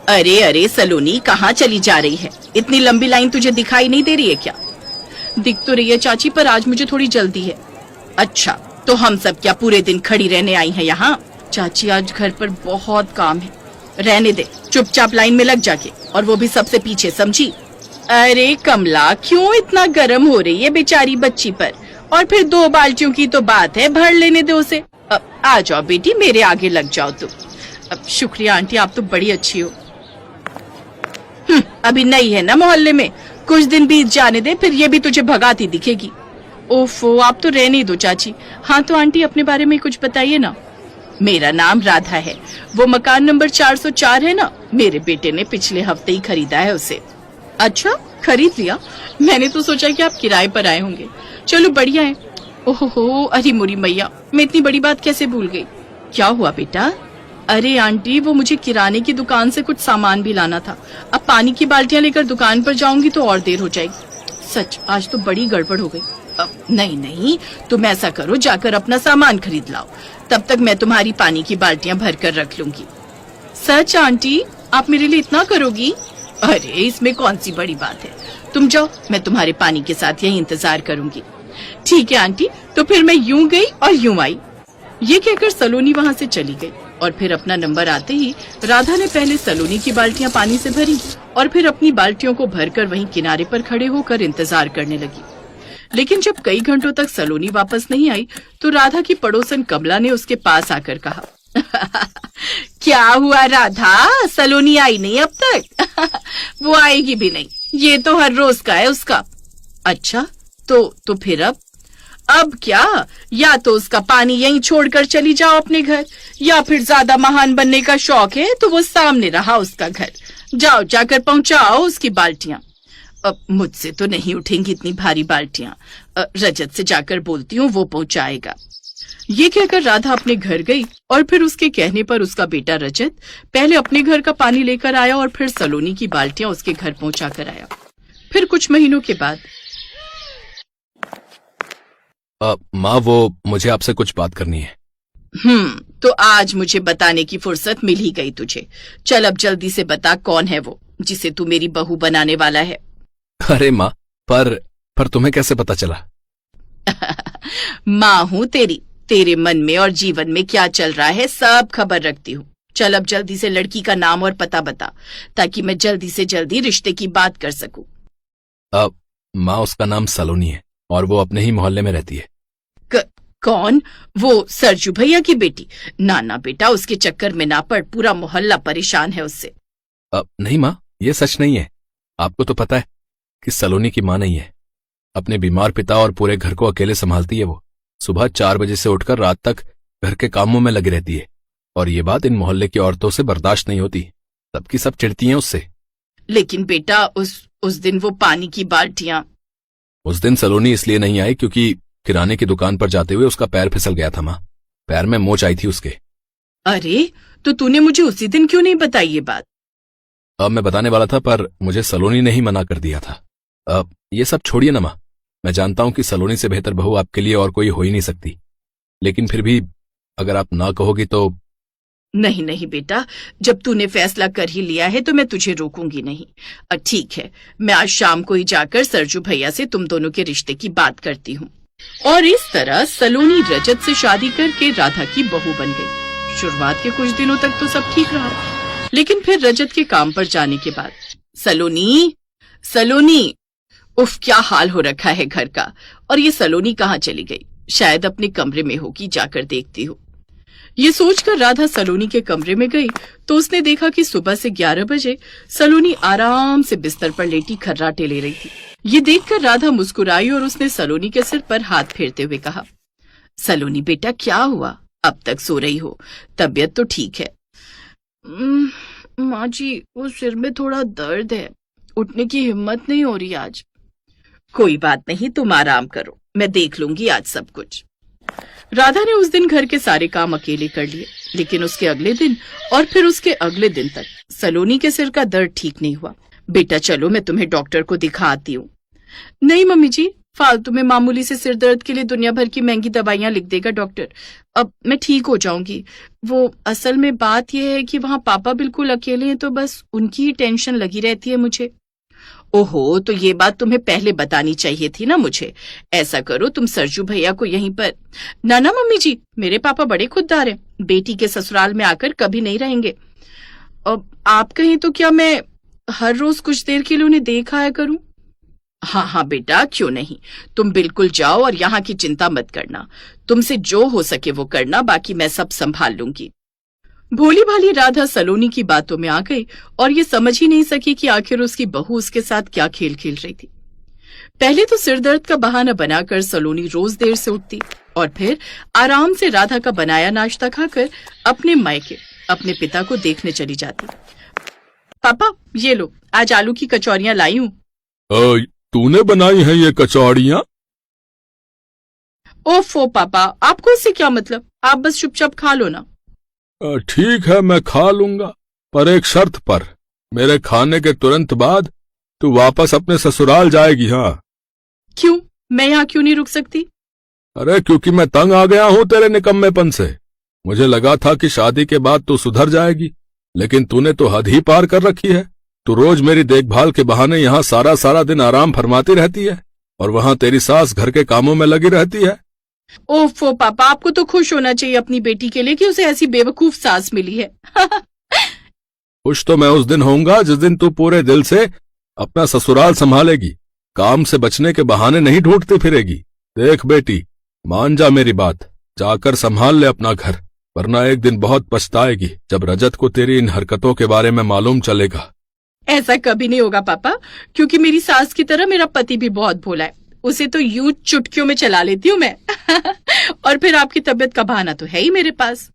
अरे अरे सलोनी, कहाँ चली जा रही है? इतनी लंबी लाइन तुझे दिखाई नहीं दे रही है क्या? दिख तो रही है चाची, पर आज मुझे थोड़ी जल्दी है। अच्छा, तो हम सब क्या पूरे दिन खड़ी रहने आई हैं यहाँ? चाची आज घर पर बहुत काम है। रहने दे, चुपचाप लाइन में लग जाके, और वो भी सबसे पीछे, समझी? अरे कमला, क्यों इतना गर्म हो रही है बेचारी बच्ची पर? और फिर 2 बाल्टियों की तो बात है, भर लेने दे उसे। अब आ जाओ बेटी, मेरे आगे लग जाओ तुम। अब शुक्रिया आंटी, आप तो बड़ी अच्छी हो। अभी नई है ना मोहल्ले में, कुछ दिन बीत जाने दे, फिर ये भी तुझे भगाती दिखेगी। ओफो, आप तो रहने दो चाची। हाँ तो आंटी, अपने बारे में कुछ बताइए ना। मेरा नाम राधा है। वो मकान नंबर 404 है ना, मेरे बेटे ने पिछले हफ्ते ही खरीदा है उसे। अच्छा, खरीद लिया? मैंने तो सोचा कि आप किराए पर आए होंगे। चलो बढ़िया है। ओहो, अरे मुरी मैया, मैं इतनी बड़ी बात कैसे भूल गई। क्या हुआ बेटा? अरे आंटी, वो मुझे किराने की दुकान से कुछ सामान भी लाना था। अब पानी की बाल्टियां लेकर दुकान पर जाऊंगी तो और देर हो जाएगी। सच, आज तो बड़ी गड़बड़ हो गई। नहीं नहीं, तुम ऐसा करो, जाकर अपना सामान खरीद लाओ, तब तक मैं तुम्हारी पानी की बाल्टियां भर कर रख लूंगी। सच आंटी, आप मेरे लिए इतना करोगी? अरे इसमें कौन सी बड़ी बात है, तुम जाओ, मैं तुम्हारे पानी के साथ यही इंतजार करूंगी। ठीक है आंटी, तो फिर मैं यूं गई और यूं आई। ये कहकर सलोनी वहाँ से चली गई, और फिर अपना नंबर आते ही राधा ने पहले सलोनी की बाल्टियां पानी से भरी और फिर अपनी बाल्टियों को भरकर वहीं किनारे पर खड़े होकर इंतजार करने लगी। लेकिन जब कई घंटों तक सलोनी वापस नहीं आई तो राधा की पड़ोसन कमला ने उसके पास आकर कहा, क्या हुआ राधा, सलोनी आई नहीं अब तक? वो आएगी भी नहीं, ये तो हर रोज का है उसका। अच्छा, तो फिर अब क्या, या तो उसका पानी यहीं छोड़कर चली जाओ अपने घर, या फिर ज्यादा महान बनने का शौक है तो वो सामने रहा उसका घर, जाओ जाकर पहुंचाओ उसकी बाल्टियां। अब मुझसे तो नहीं उठेंगी इतनी भारी बाल्टियां, रजत से जाकर बोलती हूँ, वो पहुंचाएगा। ये कहकर राधा अपने घर गई और फिर उसके कहने पर उसका बेटा रजत पहले अपने घर का पानी लेकर आया और फिर सलोनी की बाल्टियां उसके घर पहुंचा कर आया। फिर कुछ महीनों के बाद, माँ, वो मुझे आपसे कुछ बात करनी है। तो आज मुझे बताने की फुर्सत मिल ही गई तुझे। चल अब जल्दी से बता, कौन है वो जिसे तू मेरी बहू बनाने वाला है? अरे माँ, पर तुम्हें कैसे पता चला? माँ हूँ तेरी, तेरे मन में और जीवन में क्या चल रहा है सब खबर रखती हूँ। चल अब जल्दी से लड़की का नाम और पता बता, ताकि मैं जल्दी से जल्दी रिश्ते की बात कर सकूं। माँ, उसका नाम सलोनी है और वो अपने ही मोहल्ले में रहती है। कौन? वो सरजू भैया की बेटी? ना बेटा, उसके चक्कर में ना पड़, पूरा मोहल्ला परेशान है उससे। नहीं माँ, ये सच नहीं है। आपको तो पता है कि सलोनी की माँ नहीं है। अपने बीमार पिता और पूरे घर को अकेले संभालती है। वो सुबह 4 बजे से उठकर रात तक घर के कामों में लगी रहती है, और ये बात इन मोहल्ले की औरतों से बर्दाश्त नहीं होती। सबकी सब चिढ़ती हैं उससे। लेकिन बेटा, उस दिन वो पानी की बाल्टियां। उस दिन सलोनी इसलिए नहीं आई क्योंकि किराने की दुकान पर जाते हुए उसका पैर फिसल गया था। माँ, पैर में मोच आई थी उसके। अरे, तो तूने मुझे उसी दिन क्यों नहीं बताई ये बात? अब मैं बताने वाला था, पर मुझे सलोनी ने ही मना कर दिया था। अब ये सब छोड़िए ना माँ, मैं जानता हूं कि सलोनी से बेहतर बहू आपके लिए और कोई हो ही नहीं सकती, लेकिन फिर भी अगर आप ना कहोगी तो। नहीं बेटा, जब तूने फैसला कर ही लिया है तो मैं तुझे रोकूंगी नहीं। ठीक है, मैं आज शाम को ही जाकर सरजू भैया से तुम दोनों के रिश्ते की बात करती हूँ। और इस तरह सलोनी रजत से शादी करके राधा की बहू बन गई। शुरुआत के कुछ दिनों तक तो सब ठीक रहा, लेकिन फिर रजत के काम पर जाने के बाद, सलोनी, उफ, क्या हाल हो रखा है घर का। और ये सलोनी कहाँ चली गई? शायद अपने कमरे में होगी, जाकर देखती हूँ। ये सोचकर राधा सलोनी के कमरे में गई तो उसने देखा कि सुबह से 11 बजे सलोनी आराम से बिस्तर पर लेटी खर्राटे ले रही थी। ये देखकर राधा मुस्कुराई और उसने सलोनी के सिर पर हाथ फेरते हुए कहा, सलोनी बेटा, क्या हुआ? अब तक सो रही हो, तबीयत तो ठीक है? माँ जी, वो सिर में थोड़ा दर्द है, उठने की हिम्मत नहीं हो रही आज। कोई बात नहीं, तुम आराम करो, मैं देख लूंगी आज सब कुछ। राधा ने उस दिन घर के सारे काम अकेले कर लिए, लेकिन उसके अगले दिन और फिर उसके अगले दिन तक सलोनी के सिर का दर्द ठीक नहीं हुआ। बेटा चलो, मैं तुम्हें डॉक्टर को दिखाती हूँ। नहीं मम्मी जी, फालतू में मामूली से सिर दर्द के लिए दुनिया भर की महंगी दवाइयां लिख देगा डॉक्टर। अब मैं ठीक हो जाऊंगी। वो असल में बात यह है कि वहाँ पापा बिल्कुल अकेले हैं, तो बस उनकी ही टेंशन लगी रहती है मुझे। ओहो, तो ये बात तुम्हें पहले बतानी चाहिए थी ना मुझे। ऐसा करो, तुम सरजू भैया को यहीं पर। ना ना मम्मी जी, मेरे पापा बड़े खुददार हैं, बेटी के ससुराल में आकर कभी नहीं रहेंगे। अब आप कहें तो क्या मैं हर रोज कुछ देर के लिए उन्हें देख आया करूं? हाँ हाँ बेटा, क्यों नहीं, तुम बिल्कुल जाओ और यहाँ की चिंता मत करना। तुमसे जो हो सके वो करना, बाकी मैं सब संभाल लूंगी। भोली भाली राधा सलोनी की बातों में आ गई और ये समझ ही नहीं सकी कि आखिर उसकी बहू उसके साथ क्या खेल खेल रही थी। पहले तो सिरदर्द का बहाना बनाकर सलोनी रोज देर से उठती और फिर आराम से राधा का बनाया नाश्ता खाकर अपने मायके अपने पिता को देखने चली जाती। पापा, ये लो, आज आलू की कचौरियां लाई हूं। तूने बनाई है ये कचौड़ियां? ओफो पापा, आपको इससे क्या मतलब? आप बस चुपचाप खा लो ना। ठीक है, मैं खा लूंगा, पर एक शर्त पर। मेरे खाने के तुरंत बाद तू वापस अपने ससुराल जाएगी। हाँ। क्यों? मैं यहाँ क्यों नहीं रुक सकती? अरे क्योंकि मैं तंग आ गया हूँ तेरे निकम्मेपन से। मुझे लगा था कि शादी के बाद तू सुधर जाएगी, लेकिन तूने तो हद ही पार कर रखी है। तू रोज मेरी देखभाल के बहाने यहाँ सारा सारा दिन आराम फरमाती रहती है और वहाँ तेरी सास घर के कामों में लगी रहती है। ओफो पापा, आपको तो खुश होना चाहिए अपनी बेटी के लिए कि उसे ऐसी बेवकूफ सास मिली है। खुश तो मैं उस दिन होऊंगा जिस दिन तू पूरे दिल से अपना ससुराल संभालेगी, काम से बचने के बहाने नहीं ढूंढती फिरेगी। देख बेटी, मान जा मेरी बात, जाकर संभाल ले अपना घर, वरना एक दिन बहुत पछताएगी जब रजत को तेरी इन हरकतों के बारे में मालूम चलेगा। ऐसा कभी नहीं होगा पापा, क्योंकि मेरी सास की तरह मेरा पति भी बहुत भोला है। उसे तो यूं चुटकियों में चला लेती हूँ मैं। और फिर आपकी तबीयत का बहाना तो है ही मेरे पास।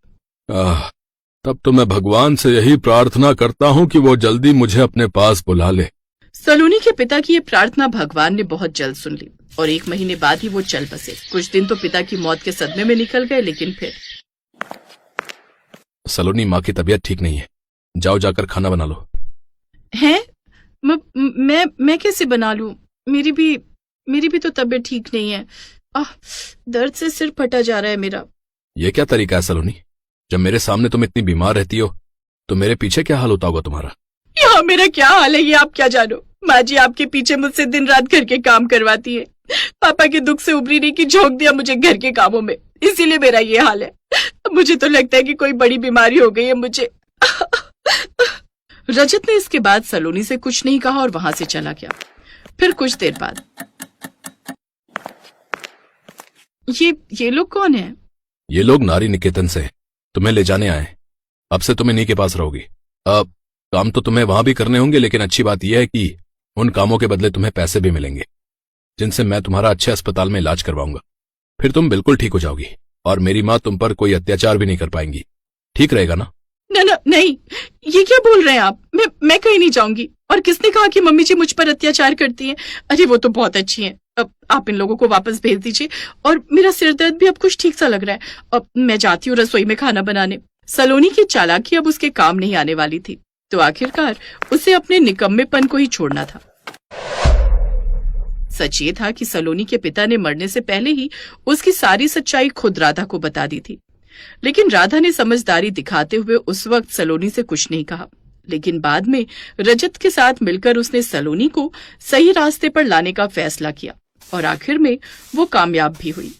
तब तो मैं भगवान से यही प्रार्थना करता हूँ कि वो जल्दी मुझे अपने पास बुला ले। सलोनी के पिता की ये प्रार्थना भगवान ने बहुत जल्द सुन ली और 1 महीने बाद ही वो चल बसे। कुछ दिन तो पिता की मौत के सदमे में निकल गए, लेकिन फिर। सलोनी, माँ की तबीयत ठीक नहीं है, जाओ जाकर खाना बना लो। हैं? मैं कैसे बना लूं? मेरी भी तो तबीयत ठीक नहीं है। दर्द से सिर फटा जा रहा है मेरा। ये क्या तरीका है सलोनी? जब मेरे सामने तुम इतनी बीमार रहती हो तो मेरे पीछे क्या हाल होता होगा तुम्हारा? यहाँ मेरा क्या हाल है ये आप क्या जानो। माँ जी आपके पीछे मुझसे दिन रात घर के काम करवाती है। पापा के दुख से उबरी नहीं की झोंक दिया मुझे घर के कामों में, इसीलिए मेरा ये हाल है। मुझे तो लगता है कि कोई बड़ी बीमारी हो गई है मुझे। रजत ने इसके बाद सलोनी से कुछ नहीं कहा और वहां से चला गया। फिर कुछ देर बाद, ये लोग कौन है? ये लोग नारी निकेतन से तुम्हें ले जाने आए। अब से तुम इन्हीं के पास रहोगी। अब काम तो तुम्हें वहां भी करने होंगे, लेकिन अच्छी बात यह है कि उन कामों के बदले तुम्हें पैसे भी मिलेंगे, जिनसे मैं तुम्हारा अच्छे अस्पताल में इलाज करवाऊंगा। फिर तुम बिल्कुल ठीक हो जाओगी और मेरी माँ तुम पर कोई अत्याचार भी नहीं कर पाएंगी। ठीक रहेगा ना? नहीं, ये क्या बोल रहे हैं आप? मैं कहीं नहीं जाऊंगी। और किसने कहा कि मम्मी जी मुझ पर अत्याचार करती हैं? अरे वो तो बहुत अच्छी हैं। अब आप इन लोगों को वापस भेज दीजिए और मेरा सिर दर्द भी अब कुछ ठीक सा लग रहा है। अब मैं जाती हूँ रसोई में खाना बनाने। सलोनी की चालाकी अब उसके काम नहीं आने वाली थी, तो आखिरकार उसे अपने निकम्मेपन को ही छोड़ना था। सच ये था कि सलोनी के पिता ने मरने से पहले ही उसकी सारी सच्चाई खुद राधा को बता दी थी, लेकिन राधा ने समझदारी दिखाते हुए उस वक्त सलोनी से कुछ नहीं कहा। लेकिन बाद में रजत के साथ मिलकर उसने सलोनी को सही रास्ते पर लाने का फैसला किया और आखिर में वो कामयाब भी हुई।